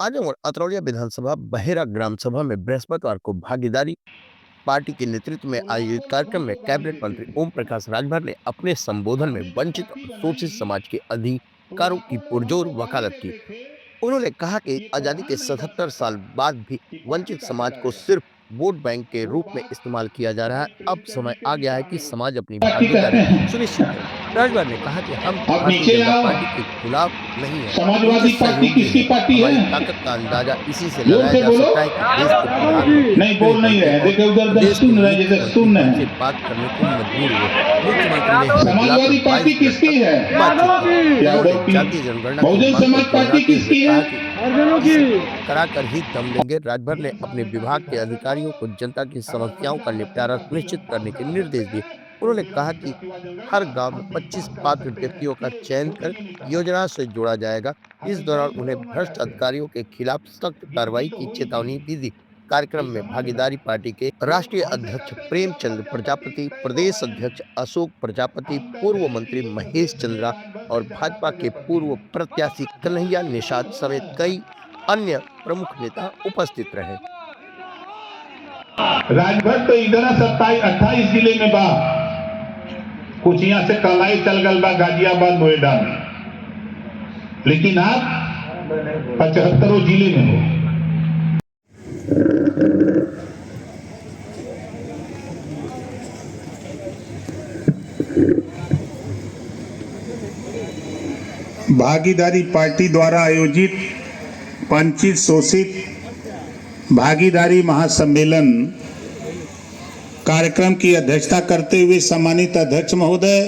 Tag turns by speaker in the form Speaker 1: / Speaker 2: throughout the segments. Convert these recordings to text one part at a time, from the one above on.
Speaker 1: आजमगढ़ अतरौलिया विधानसभा बहेरा ग्राम सभा में बृहस्पतिवार को भागीदारी पार्टी के नेतृत्व में आयोजित कार्यक्रम में कैबिनेट मंत्री ओम प्रकाश राजभर ने अपने संबोधन में वंचित और शोषित समाज के अधिकारों की पुरजोर वकालत की। उन्होंने कहा कि आजादी के 77 साल बाद भी वंचित समाज को सिर्फ वोट बैंक के रूप में इस्तेमाल किया जा रहा है। अब समय आ गया है कि समाज अपनी
Speaker 2: पार्टी कहते
Speaker 1: भागीदारी
Speaker 2: हैं।
Speaker 1: सुनिश्चित करे। राजभर ने कहा कि हम
Speaker 2: आप
Speaker 1: भारतीय
Speaker 2: नीचे
Speaker 1: जनता
Speaker 2: आओ।
Speaker 1: पार्टी के खिलाफ नहीं है, उनके
Speaker 2: समाजवादी पार्टी
Speaker 1: सहयोगी
Speaker 2: किसकी
Speaker 1: हैं।
Speaker 2: पार्टी
Speaker 1: हमारी
Speaker 2: है?
Speaker 1: ताकत का अंदाजा इसी से
Speaker 2: जोर
Speaker 1: लगाया
Speaker 2: से
Speaker 1: जा
Speaker 2: बोलो।
Speaker 1: सकता है कि देश के प्रधानमंत्री
Speaker 2: नहीं बोल नहीं रहे, देखिए उधर
Speaker 1: देश के
Speaker 2: सुन रहे
Speaker 1: मुख्यमंत्री
Speaker 2: जैसे सुन रहे
Speaker 1: हमसे
Speaker 2: हैं।
Speaker 1: बात करने को मजबूर हुए। मुख्यमंत्री ने हमें बुलाकर
Speaker 2: समाजवादी
Speaker 1: 22
Speaker 2: पार्टी
Speaker 1: मिनट
Speaker 2: किसकी
Speaker 1: तक
Speaker 2: है?
Speaker 1: बातचीत की।
Speaker 2: यादव
Speaker 1: उन्होंने
Speaker 2: की।
Speaker 1: जातीय जनगणना की
Speaker 2: बहुजन
Speaker 1: मांग को
Speaker 2: समाज पार्टी
Speaker 1: दोहराते हुए
Speaker 2: किसकी
Speaker 1: कहा
Speaker 2: है?
Speaker 1: कि इसे कराकर ही दम लेंगे। राजभर ने अपने विभाग के अधिकारियों को जनता की समस्याओं का निपटारा सुनिश्चित करने के निर्देश दिए। उन्होंने कहा कि हर गांव में 25 पात्र व्यक्तियों का चयन कर योजना से जोड़ा जाएगा। इस दौरान उन्हें भ्रष्ट अधिकारियों के खिलाफ सख्त कार्रवाई की चेतावनी भी दी। कार्यक्रम में भागीदारी पार्टी के राष्ट्रीय अध्यक्ष प्रेमचंद प्रजापति, प्रदेश अध्यक्ष अशोक प्रजापति, पूर्व मंत्री महेश चंद्रा और भाजपा के पूर्व प्रत्याशी कन्हैया निषाद समेत कई अन्य प्रमुख नेता उपस्थित रहे।
Speaker 2: राजभर तो इधर 27-28 जिले में बा, कुछ यहाँ से कलाई चल गल बा गाजियाबाद नोएडा में, लेकिन आप 75 जिले में हो। भागीदारी पार्टी द्वारा आयोजित वंचित शोषित भागीदारी महासम्मेलन कार्यक्रम की अध्यक्षता करते हुए सम्मानित अध्यक्ष महोदय,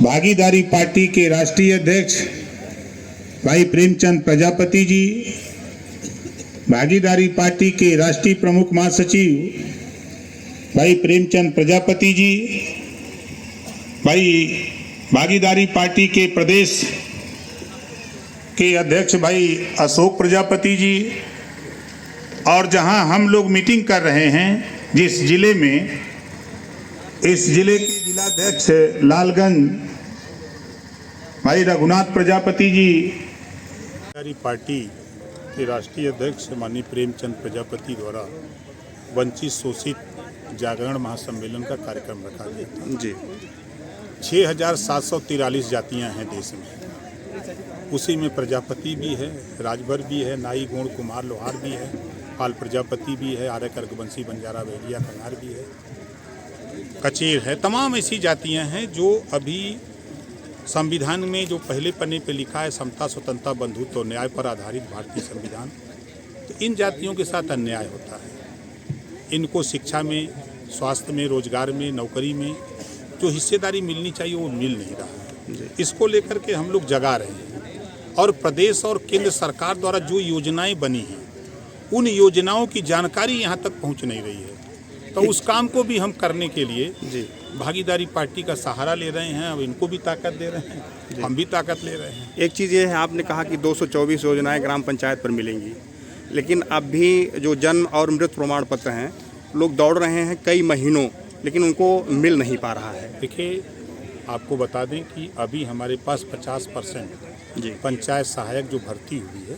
Speaker 2: भागीदारी पार्टी के राष्ट्रीय अध्यक्ष भाई प्रेमचंद प्रजापति जी, भागीदारी पार्टी के राष्ट्रीय प्रमुख महासचिव भाई प्रेमचंद प्रजापति जी, भाई भागीदारी पार्टी के प्रदेश के अध्यक्ष भाई अशोक प्रजापति जी, और जहां हम लोग मीटिंग कर रहे हैं जिस जिले में, इस जिले के जिलाध्यक्ष लालगंज भाई रघुनाथ प्रजापति जी,
Speaker 3: भागीदारी पार्टी के राष्ट्रीय अध्यक्ष माननीय प्रेमचंद प्रजापति द्वारा वंचित शोषित जागरण महासम्मेलन का कार्यक्रम रखा गया था जी। 6743 जातियां हैं देश में, उसी में प्रजापति भी है, राजभर भी है, नाई गोंड कुमार लोहार भी है, पाल प्रजापति भी है, आर्य कर्कवंशी बंजारा बहेलिया कनार भी है, कचेर है। तमाम ऐसी जातियां हैं जो अभी संविधान में जो पहले पन्ने पे लिखा है समता स्वतंत्रता बंधुत्व और न्याय पर आधारित भारतीय संविधान, तो इन जातियों के साथ अन्याय होता है। इनको शिक्षा में, स्वास्थ्य में, रोजगार में, नौकरी में जो हिस्सेदारी मिलनी चाहिए वो मिल नहीं रहा है। इसको लेकर के हम लोग जगा रहे हैं और प्रदेश और केंद्र सरकार द्वारा जो योजनाएं बनी हैं उन योजनाओं की जानकारी यहाँ तक पहुँच नहीं रही है। तो उस काम को भी हम करने के लिए जी भागीदारी पार्टी का सहारा ले रहे हैं। अब इनको भी ताकत दे रहे हैं, हम भी ताकत ले रहे हैं।
Speaker 4: एक चीज़ ये है, आपने कहा कि 224 योजनाएं ग्राम पंचायत पर मिलेंगी, लेकिन अब भी जो जन्म और मृत्यु प्रमाण पत्र हैं लोग दौड़ रहे हैं कई महीनों, लेकिन उनको मिल नहीं पा रहा है।
Speaker 3: देखिए, आपको बता दें कि अभी हमारे पास 50% जी पंचायत सहायक जो भर्ती हुई है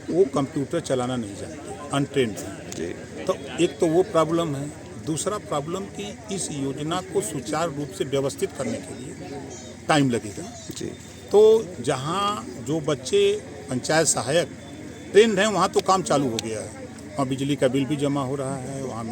Speaker 3: वो कंप्यूटर चलाना नहीं जानते, अनट्रेंड हैं जी। तो एक तो वो प्रॉब्लम है। दूसरा प्रॉब्लम कि इस योजना को सुचारू रूप से व्यवस्थित करने के लिए टाइम लगेगा जी। तो जहाँ जो बच्चे पंचायत सहायक ट्रेंड हैं वहाँ तो काम चालू हो गया है, वहाँ बिजली का बिल भी जमा हो रहा है, वहाँ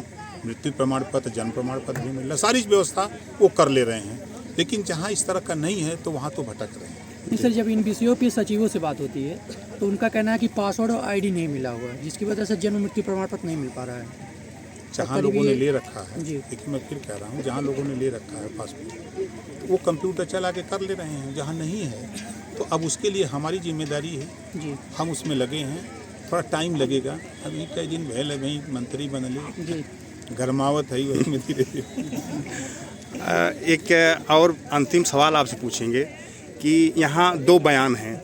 Speaker 3: मृत्यु प्रमाण पत्र, जन्म प्रमाण पत्र भी मिल रहा है, सारी व्यवस्था वो कर ले रहे हैं। लेकिन जहाँ इस तरह का नहीं है तो वहाँ तो भटक रहे हैं।
Speaker 5: नहीं सर, जब इन विषयों पे सचिवों से बात होती है तो उनका कहना है कि पासवर्ड और आईडी नहीं मिला हुआ है, जिसकी वजह से जन्म मृत्यु प्रमाण पत्र नहीं मिल पा रहा है।
Speaker 3: जहाँ लोगों ने ले रखा है,
Speaker 5: जी,
Speaker 3: लेकिन मैं फिर कह रहा हूँ, जहाँ लोगों ने ले रखा है पासपोर्ट वो कंप्यूटर चला के कर ले रहे हैं। जहाँ नहीं है तो अब उसके लिए हमारी जिम्मेदारी है जी, हम उसमें लगे हैं। थोड़ा टाइम लगेगा, अभी कई दिन पहले वही मंत्री बनले जी, गरमावत है वही में धीरे धीरे।
Speaker 4: एक और अंतिम सवाल आपसे पूछेंगे कि यहाँ दो बयान हैं,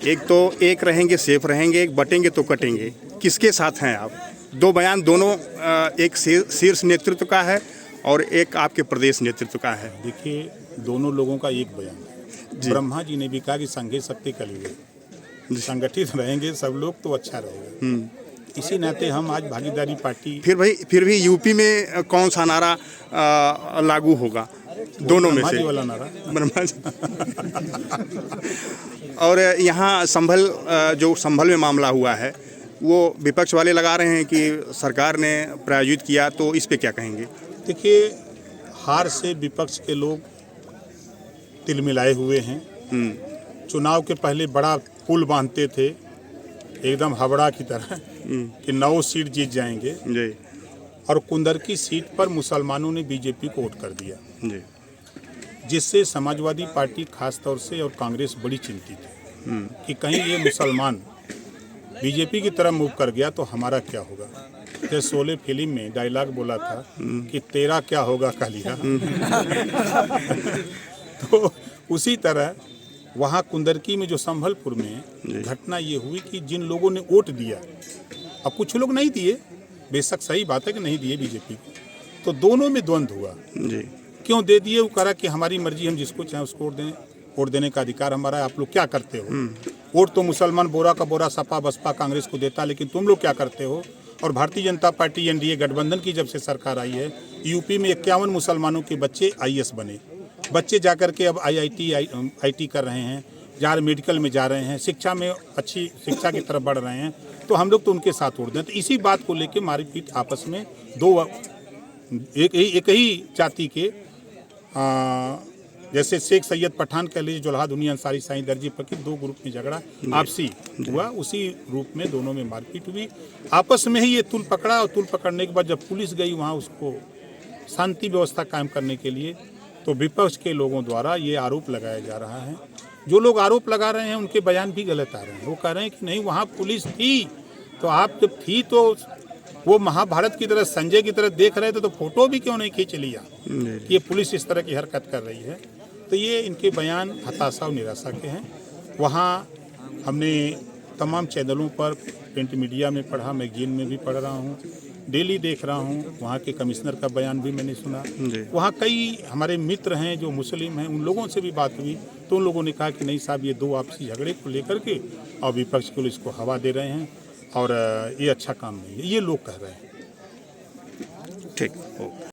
Speaker 4: एक तो एक रहेंगे सेफ रहेंगे, एक बटेंगे तो कटेंगे, किसके साथ हैं आप? दो बयान दोनों एक शीर्ष नेतृत्व का है और एक आपके प्रदेश नेतृत्व का है।
Speaker 3: देखिए, दोनों लोगों का एक बयान है। ब्रह्मा जी ने भी कहा कि संघे शक्ति कलियुग, संगठित रहेंगे सब लोग तो अच्छा रहेगा। इसी नाते हम आज भागीदारी पार्टी
Speaker 4: फिर भी यूपी में कौन सा नारा लागू होगा दोनों में
Speaker 3: ब्रह्मा
Speaker 4: से?
Speaker 3: जी वाला नारा।
Speaker 4: ब्रह्मा जी। और यहाँ जो संभल में मामला हुआ है वो विपक्ष वाले लगा रहे हैं कि सरकार ने प्रायोजित किया, तो इस पे क्या कहेंगे?
Speaker 3: देखिए, हार से विपक्ष के लोग तिलमिलाए हुए हैं। चुनाव के पहले बड़ा पुल बांधते थे एकदम हावड़ा की तरह कि 9 सीट जीत जाएंगे
Speaker 4: जी
Speaker 3: और कुंदर की सीट पर मुसलमानों ने बीजेपी को वोट कर दिया,
Speaker 4: जी
Speaker 3: जिससे समाजवादी पार्टी खास तौर से और कांग्रेस बड़ी चिंतित है कि कहीं ये मुसलमान बीजेपी की तरफ मूव कर गया तो हमारा क्या होगा। जैसे शोले फिल्म में डायलॉग बोला था कि तेरा क्या होगा कालिया। तो उसी तरह वहाँ कुंदरकी में जो संभलपुर में घटना ये हुई कि जिन लोगों ने वोट दिया, अब कुछ लोग नहीं दिए, बेशक सही बात है कि नहीं दिए बीजेपी को, तो दोनों में द्वंद्व हुआ।
Speaker 4: जी
Speaker 3: क्यों दे दिए? वो कहा कि हमारी मर्जी, हम जिसको चाहें उसको वोट दें, वोट देने का अधिकार हमारा है, आप लोग क्या करते हो? वोट तो मुसलमान बोरा का बोरा सपा बसपा कांग्रेस को देता, लेकिन तुम लोग क्या करते हो? और भारतीय जनता पार्टी एनडीए गठबंधन की जब से सरकार आई है, यूपी में 51 मुसलमानों के बच्चे आईएएस बने, बच्चे जाकर के अब आईटी कर रहे हैं, मेडिकल में जा रहे हैं, शिक्षा में अच्छी शिक्षा की तरफ बढ़ रहे हैं, तो हम लोग तो उनके साथ वोट दें। तो इसी बात को लेकर मारपीट आपस में एक ही जाति के जैसे शेख सैयद पठान कह लीजिए, जुल्हा दुनिया अंसारी साईं दर्जी फकीर, 2 ग्रुप में झगड़ा आपसी हुआ, उसी रूप में दोनों में मारपीट हुई। आपस में ही ये तुल पकड़ा, और तुल पकड़ने के बाद जब पुलिस गई वहाँ उसको शांति व्यवस्था कायम करने के लिए, तो विपक्ष के लोगों द्वारा ये आरोप लगाया जा रहा है। जो लोग आरोप लगा रहे हैं उनके बयान भी गलत आ रहे हैं। वो कह रहे हैं कि नहीं, वहाँ पुलिस थी, तो आप जब थी तो वो महाभारत की तरह संजय की तरह देख रहे थे, तो फोटो भी क्यों नहीं खींच लिया कि ये पुलिस इस तरह की हरकत कर रही है। तो ये इनके बयान हताशा और निराशा के हैं। वहाँ हमने तमाम चैनलों पर, प्रिंट मीडिया में पढ़ा, मैगजीन में भी पढ़ रहा हूँ, डेली देख रहा हूँ, वहाँ के कमिश्नर का बयान भी मैंने सुना। वहाँ कई हमारे मित्र हैं जो मुस्लिम हैं, उन लोगों से भी बात हुई, तो उन लोगों ने कहा कि नहीं साहब, ये 2 आपसी झगड़े को लेकर के और विपक्ष को इसको हवा दे रहे हैं और ये अच्छा काम नहीं है, ये लोग कह रहे हैं।
Speaker 4: ठीक।